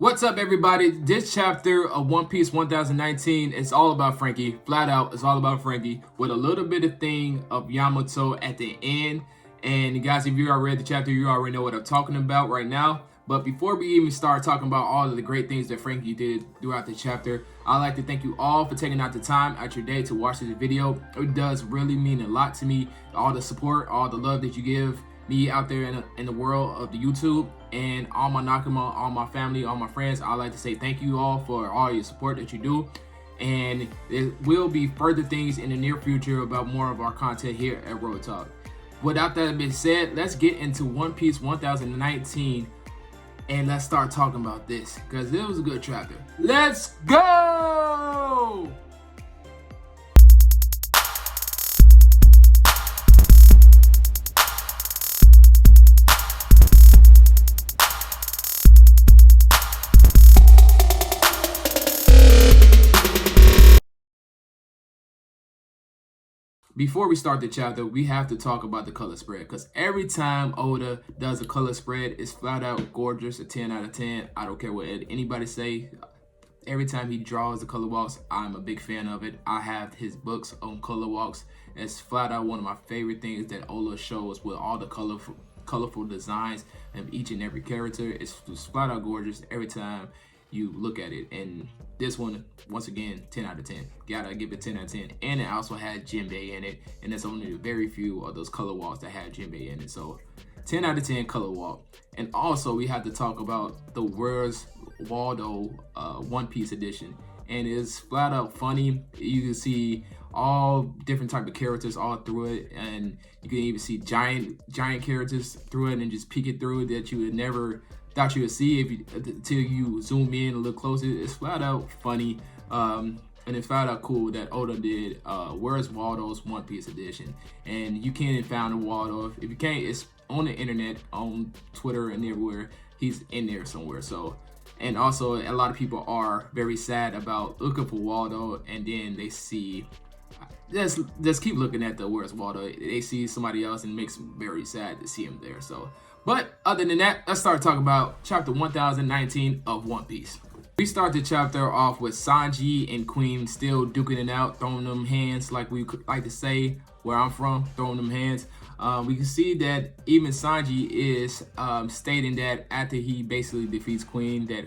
What's up, everybody? This chapter of One Piece 1019 is all about Franky. Flat out, it's all about Franky with a little bit of thing of Yamato at the end. And you guys, if you already read the chapter, you already know what I'm talking about right now. But before we even start talking about all of the great things that Franky did throughout the chapter, I'd like to thank you all for taking out the time out your day to watch this video. It does really mean a lot to me. All the support, all the love that you give me out there in the world of the YouTube, and all my Nakama, all my family, all my friends. I'd like to say thank you all for all your support that you do. And there will be further things in the near future about more of our content here at Road Talk. Without that being said, let's get into One Piece 1019 and let's start talking about this because it was a good chapter. Let's go! Before we start the chapter, we have to talk about the color spread because every time Oda does a color spread, it's flat out gorgeous, a 10 out of 10. I don't care what anybody say. Every time he draws the color walks, I'm a big fan of it. I have his books on color walks. It's flat out one of my favorite things that Oda shows with all the colorful designs of each and every character. It's just flat out gorgeous every time you look at it. And this one, once again, 10 out of 10. Gotta give it 10 out of 10. And it also had Jinbei in it, and there's only very few of those color walks that had Jinbei in it. So 10 out of 10 color walk. And also we have to talk about the Where's Waldo One Piece edition, and it's flat out funny. You can see all different type of characters all through it, and you can even see giant characters through it and just peek it through that you would never thought you would see until you zoom in a little closer. It's flat out funny, and it's flat out cool that Oda did Where's Waldo's One Piece edition. And you can't find a Waldo. If you can't, it's on the internet, on Twitter and everywhere. He's in there somewhere. So, and also a lot of people are very sad about looking for Waldo, and then they see just keep looking at the Where's Waldo. They see somebody else and it makes them very sad to see him there. So, but other than that, let's start talking about chapter 1019 of One Piece. We start the chapter off with Sanji and Queen still duking it out, throwing them hands, like we like to say where I'm from, throwing them hands. We can see that even Sanji is stating that after he basically defeats Queen, that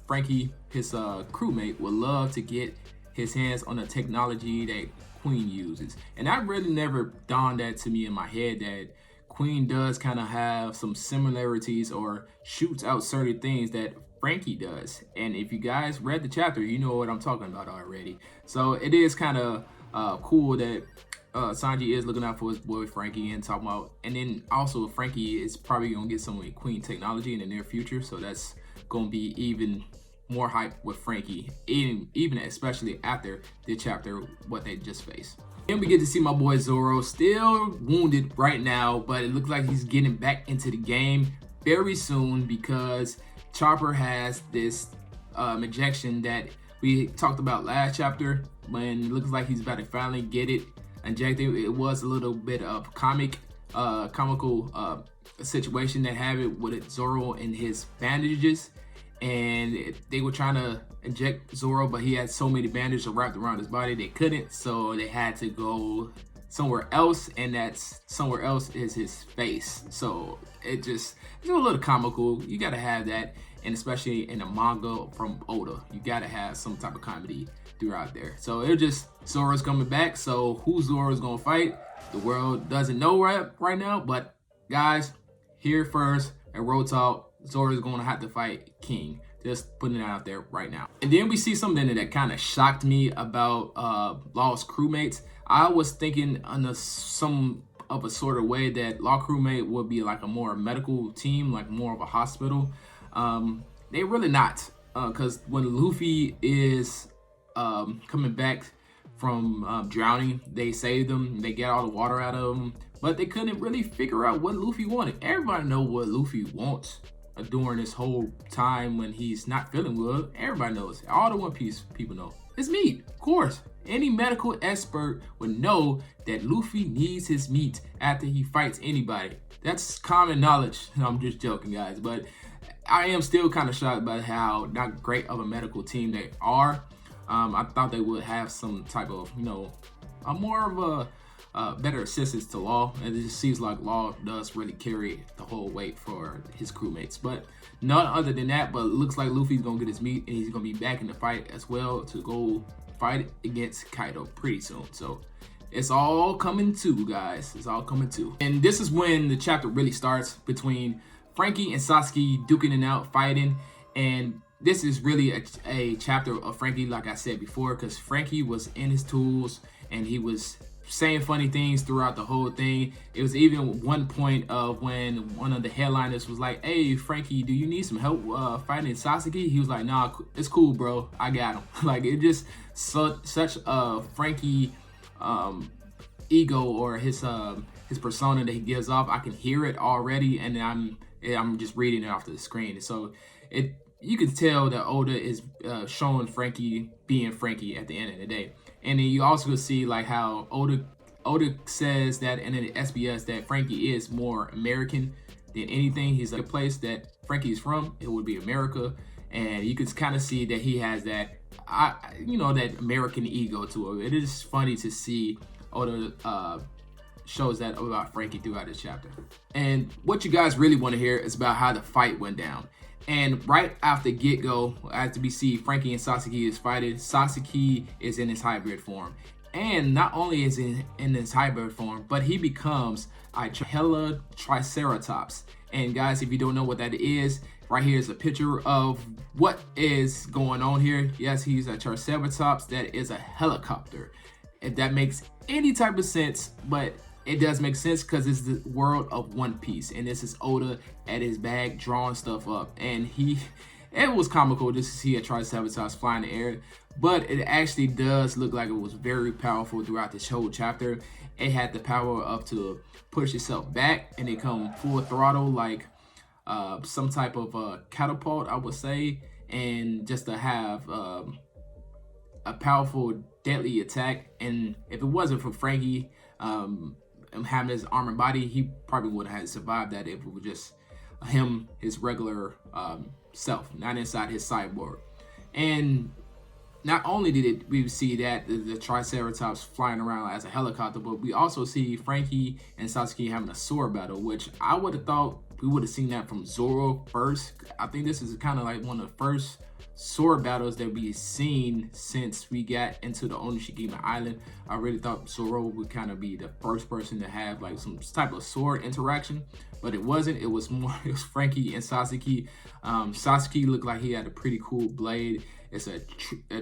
Franky, his crewmate, would love to get his hands on the technology that Queen uses. And that really never dawned that to me in my head, that Queen does kind of have some similarities or shoots out certain things that Franky does. And if you guys read the chapter, you know what I'm talking about already. So it is kind of cool that Sanji is looking out for his boy Franky and talking about, and then also Franky is probably gonna get some Queen technology in the near future, so that's gonna be even more hype with Franky, even especially after the chapter what they just faced. Then we get to see my boy Zoro, still wounded right now, but it looks like he's getting back into the game very soon because Chopper has this injection that we talked about last chapter, when it looks like he's about to finally get it injected. It was a little bit of comical situation that happened with Zoro and his bandages, and they were trying to inject Zoro, but he had so many bandages wrapped around his body they couldn't, so they had to go somewhere else, and that's somewhere else is his face. So it's a little comical. You gotta have that, and especially in a manga from Oda, you gotta have some type of comedy throughout there. So it just, Zoro's coming back, so who Zoro's gonna fight, the world doesn't know right now, but guys, here first at Road Talk, Zoro's gonna have to fight King. Just putting it out there right now. And then we see something that kind of shocked me about Law's crewmates. I was thinking on some of a sort of way that Law crewmate would be like a more medical team, like more of a hospital. They really not, because when Luffy is coming back from drowning, they saved him, they get all the water out of him, but they couldn't really figure out what Luffy wanted. Everybody know what Luffy wants during this whole time when he's not feeling well. Everybody knows, all the One Piece people know, it's meat, of course. Any medical expert would know that Luffy needs his meat after he fights anybody. That's common knowledge. I'm just joking, guys, but I am still kind of shocked by how not great of a medical team they are. I thought they would have some type of, a more of a better assistance to Law, and it just seems like Law does really carry the whole weight for his crewmates. But none other than that, but it looks like Luffy's gonna get his meat, and he's gonna be back in the fight as well to go fight against Kaido pretty soon. So it's all coming to, guys. It's all coming to. And this is when the chapter really starts between Franky and Sasuke duking it out, fighting. And this is really a chapter of Franky, like I said before, because Franky was in his tools and he was saying funny things throughout the whole thing. It was even one point of when one of the headliners was like, "Hey, Franky, do you need some help fighting Sasuke?" He was like, "Nah, it's cool, bro. I got him." Like, it just such a Franky ego, or his persona that he gives off. I can hear it already, and I'm just reading it off the screen. So you can tell that Oda is showing Franky being Franky at the end of the day. And then you also see like how Oda says that in the SBS that Franky is more American than anything. He's like, a place that Franky is from, it would be America. And you can kind of see that he has that, that American ego to him. It is funny to see Oda shows that about Franky throughout this chapter. And what you guys really want to hear is about how the fight went down. And right after get-go, after we see Franky and Sasuke is fighting, Sasuke is in his hybrid form. And not only is he in his hybrid form, but he becomes a hella Triceratops. And guys, if you don't know what that is, right here is a picture of what is going on here. Yes, he's a Triceratops that is a helicopter. If that makes any type of sense, but it does make sense because it's the world of One Piece, and this is Oda at his bag drawing stuff up. And it was comical just to see a Triceratops fly in the air, but it actually does look like it was very powerful throughout this whole chapter. It had the power up to push itself back and it come full throttle like some type of catapult, I would say, and just to have a powerful deadly attack. And if it wasn't for Franky having his armored body, he probably would have survived that if it was just him, his regular self, not inside his cyborg. And not only did we see that the Triceratops flying around as a helicopter, but we also see Franky and Sasuke having a sword battle, which I would have thought we would have seen that from Zoro first. I think this is kind of like one of the first sword battles that we've seen since we got into the Onishigima Island. I really thought Zoro would kind of be the first person to have like some type of sword interaction, but it wasn't. It was Franky and Sasuke. Sasuke looked like he had a pretty cool blade. It's a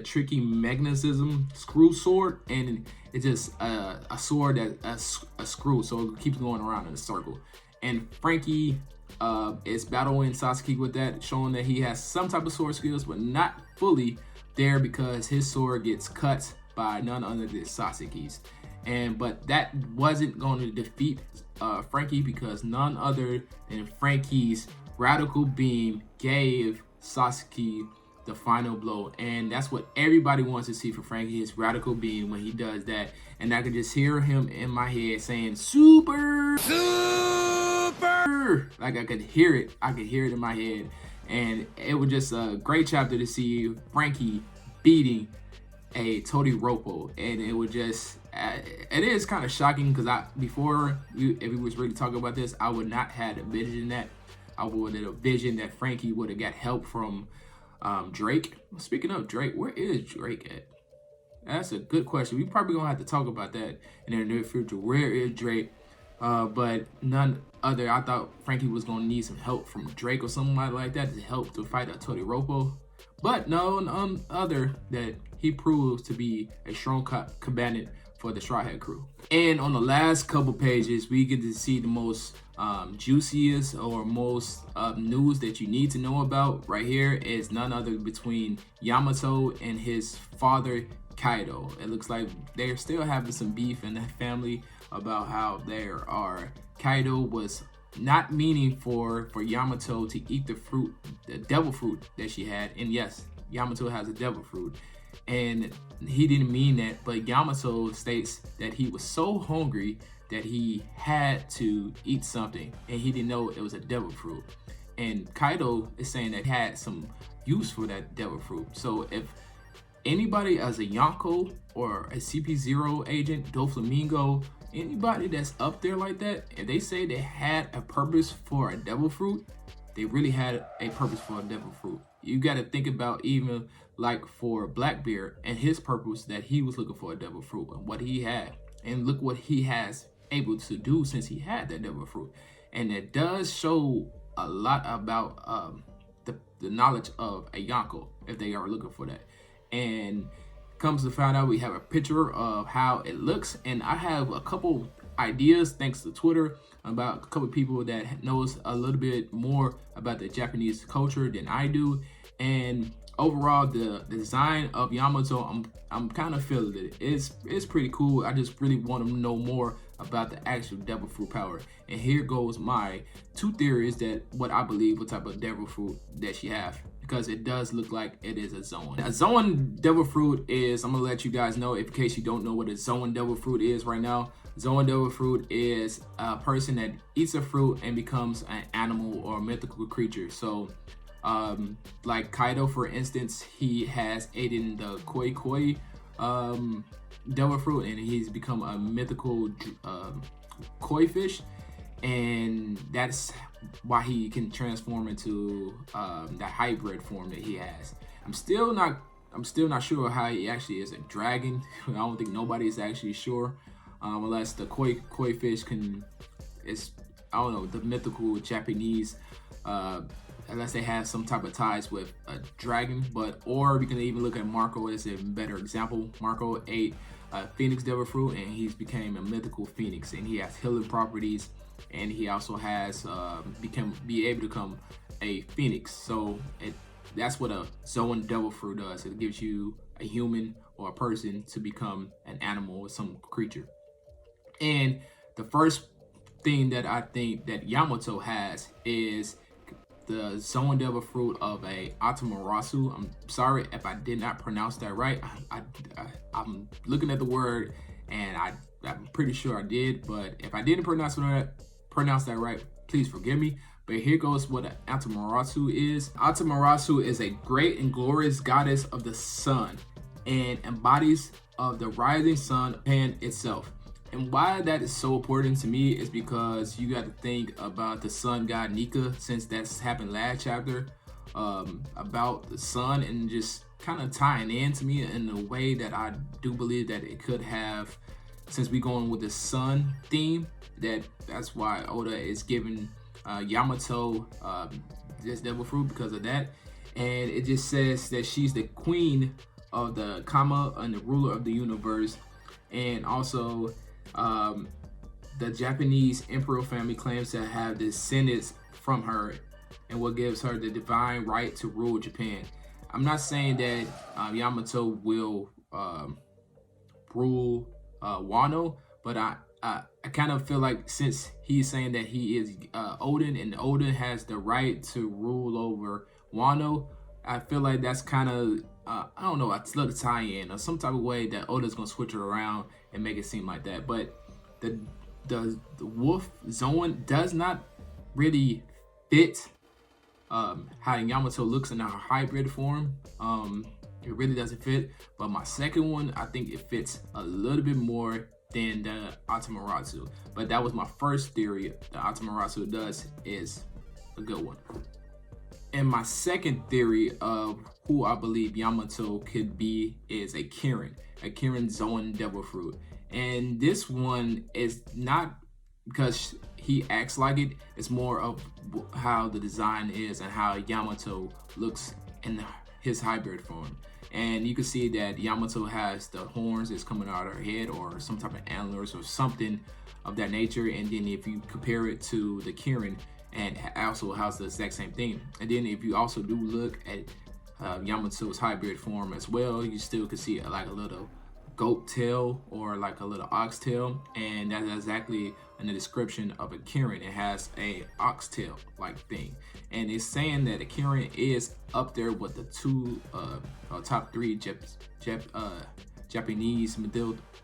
tricky magnetism screw sword, and it's just a sword that's a screw, so it keeps going around in a circle. And Franky is battling Sasuke with that, showing that he has some type of sword skills, but not fully there because his sword gets cut by none other than Sasuke's. But that wasn't going to defeat Franky, because none other than Franky's radical beam gave Sasuke the final blow. And that's what everybody wants to see for Franky, his radical beam when he does that. And I can just hear him in my head saying super. Like I could hear it in my head. And it was just a great chapter to see Franky beating a Todiropo. And it was just it is kind of shocking, because if we was really talking about this, I would not have envisioned that. I would have envisioned that Franky would have got help from Drake. Speaking of Drake, where is Drake at? That's a good question. We probably gonna have to talk about that in the near future. Where is Drake? But none other. I thought Franky was gonna need some help from Drake or somebody like that to help to fight a Todiropo. But no, none other that he proves to be a strong combatant for the Straw Hat crew. And on the last couple pages, we get to see the most juiciest or most news that you need to know about. Right here is none other between Yamato and his father Kaido. It looks like they're still having some beef in that family about how Kaido was not meaning for Yamato to eat the fruit, the devil fruit that she had. And yes, Yamato has a devil fruit, and he didn't mean that, but Yamato states that he was so hungry that he had to eat something, and he didn't know it was a devil fruit. And Kaido is saying that he had some use for that devil fruit. So if anybody as a Yonko or a CP0 agent, Doflamingo, anybody that's up there like that, if they say they had a purpose for a devil fruit, they really had a purpose for a devil fruit. You got to think about even like for Blackbeard and his purpose that he was looking for a devil fruit and what he had. And look what he has able to do since he had that devil fruit. And it does show a lot about the knowledge of a Yonko if they are looking for that. And comes to find out, we have a picture of how it looks, and I have a couple ideas thanks to Twitter about a couple people that knows a little bit more about the Japanese culture than I do. And overall, the design of Yamato, I'm kind of feeling it. It's pretty cool. I just really want to know more about the actual devil fruit power. And here goes my 2 theories that what I believe what type of devil fruit that she have, because it does look like it is a Zoan. A Zoan devil fruit is, I'm gonna let you guys know in case you don't know what a Zoan devil fruit is right now. Zoan devil fruit is a person that eats a fruit and becomes an animal or a mythical creature. So like Kaido, for instance, he has eaten the koi koi devil fruit, and he's become a mythical koi fish, and that's why he can transform into that hybrid form that he has. I'm still not sure how he actually is a dragon. I don't think nobody is actually sure, unless the koi fish is I don't know, the mythical Japanese, unless they have some type of ties with a dragon. But or we can even look at Marco as a better example. Marco ate a phoenix devil fruit, and he's became a mythical phoenix, and he has healing properties, and he also has be able to become a phoenix. So that's what a Zoan devil fruit does. It gives you a human or a person to become an animal or some creature. And the first thing that I think that Yamato has is the Zoan devil fruit of a Atamarasu. I'm sorry if I did not pronounce that right. I'm looking at the word, and I'm pretty sure I did, but if I didn't pronounce that right, please forgive me. But here goes what an Atamarasu is. Atamarasu is a great and glorious goddess of the sun and embodies of the rising sun Japan itself. And why that is so important to me is because you got to think about the sun god Nika, since that's happened last chapter, about the sun, and just kind of tying in to me in a way that I do believe that it could have, since we going with the sun theme, that's why Oda is giving Yamato this devil fruit because of that. And it just says that she's the queen of the Kama and the ruler of the universe. And also the Japanese imperial family claims to have descendants from her, and what gives her the divine right to rule Japan. I'm not saying that Yamato will rule Wano, but I kind of feel like since he's saying that he is Odin, and Odin has the right to rule over Wano, I feel like that's kind of I don't know, a little tie-in or some type of way that Oda's gonna switch it around and make it seem like that. But the wolf Zoan does not really fit how Yamato looks in her hybrid form. It really doesn't fit. But my second one, I think it fits a little bit more than the Atamarasu. But that was my first theory. The Atamarasu does is a good one. And my second theory of who I believe Yamato could be is a Kirin Zoan devil fruit. And this one is not because he acts like it. It's more of how the design is and how Yamato looks in his hybrid form. And you can see that Yamato has the horns that's coming out of her head, or some type of antlers or something of that nature. And then if you compare it to the Kirin, and also has the exact same thing. And then if you also do look at Yamato's hybrid form as well, you still can see like a little goat tail or like a little ox tail, and that's exactly in the description of a Kirin. It has a ox tail like thing, and it's saying that a Kirin is up there with the two top 3 Japanese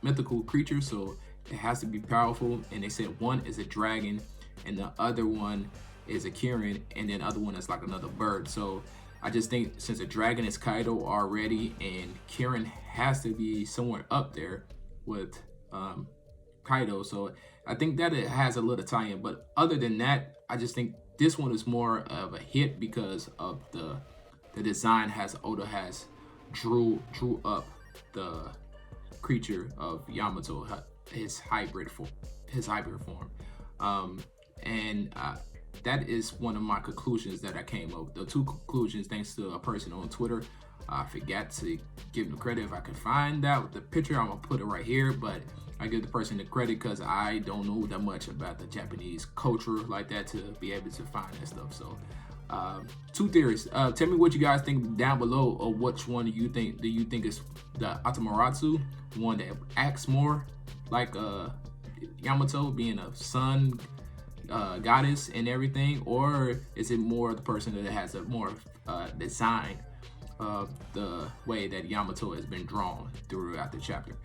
mythical creatures, so it has to be powerful. And they said one is a dragon, and the other one is a Kirin, and then other one is like another bird. So I just think since a dragon is Kaido already, and Kirin has to be somewhere up there with Kaido, so I think that it has a little tie-in. But other than that, I just think this one is more of a hit because of the design has Oda has drew up the creature of Yamato, his hybrid form. That is one of my conclusions that I came up with. The two conclusions, thanks to a person on Twitter. I forgot to give him credit. If I can find out the picture, I'm gonna put it right here. But I give the person the credit because I don't know that much about the Japanese culture like that to be able to find that stuff. So, two theories. Tell me what you guys think down below, or which one do you think is the Atamoratsu, one that acts more like Yamato, being a sun goddess and everything, or is it more the person that has a more design of the way that Yamato has been drawn throughout the chapter?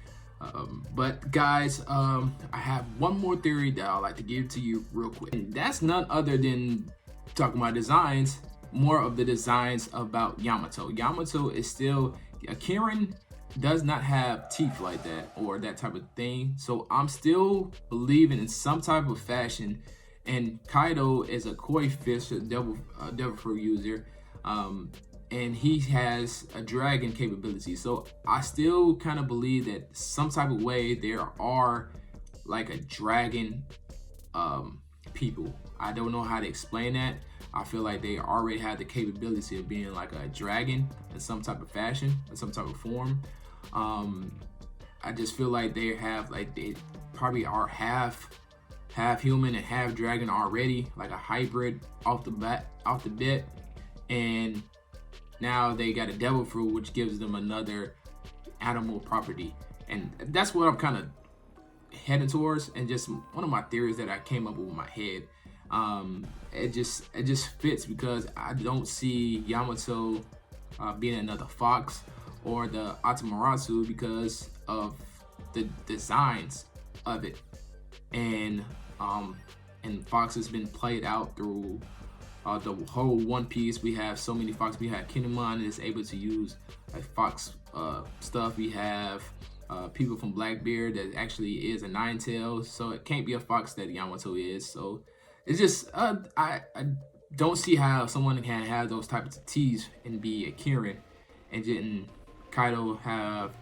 But guys, I have one more theory that I'd like to give to you real quick, and that's none other than talking about designs, more of the designs about Yamato. Yamato is still a Kirin, does not have teeth like that or that type of thing, so I'm still believing in some type of fashion. And Kaido is a koi fish, a devil fruit user, and he has a dragon capability. So I still kind of believe that some type of way there are like a dragon people. I don't know how to explain that. I feel like they already have the capability of being like a dragon in some type of fashion, in some type of form. I just feel like they probably are half human and half dragon already, like a hybrid off the bat, and now they got a devil fruit, which gives them another animal property, and that's what I'm kind of heading towards. And just one of my theories that I came up with in my head, it just fits because I don't see Yamato being another fox or the Atamoratsu because of the designs of it, and Fox has been played out through the whole One Piece. We have so many Fox. We have Kinemon is able to use like Fox stuff. We have people from Blackbeard that actually is a Nine Tails, so it can't be a Fox that Yamato is. So it's just I don't see how someone can have those types of teeth and be a Kirin, and then Kaido have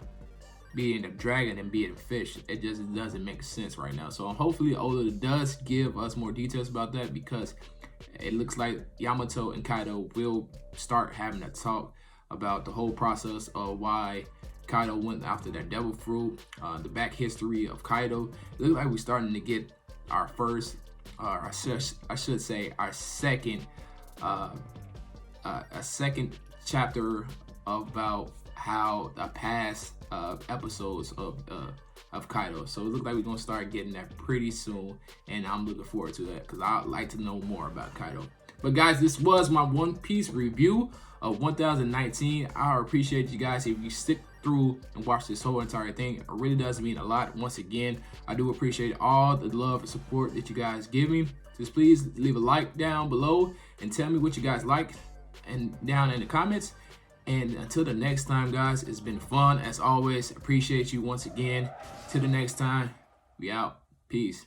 being a dragon and being a fish. It just doesn't make sense right now. So hopefully Oda does give us more details about that, because it looks like Yamato and Kaido will start having a talk about the whole process of why Kaido went after that devil fruit, the back history of Kaido. It looks like we're starting to get our first, I should say our second, a second chapter about how the past episodes of Kaido. So it looks like we're gonna start getting that pretty soon, and I'm looking forward to that because I'd like to know more about Kaido. But guys, this was my One Piece review of 1019. I appreciate you guys if you stick through and watch this whole entire thing. It really does mean a lot. Once again, I do appreciate all the love and support that you guys give me. Just please leave a like down below and tell me what you guys like and down in the comments. And until the next time, guys, it's been fun as always. Appreciate you once again. Till the next time, we out. Peace.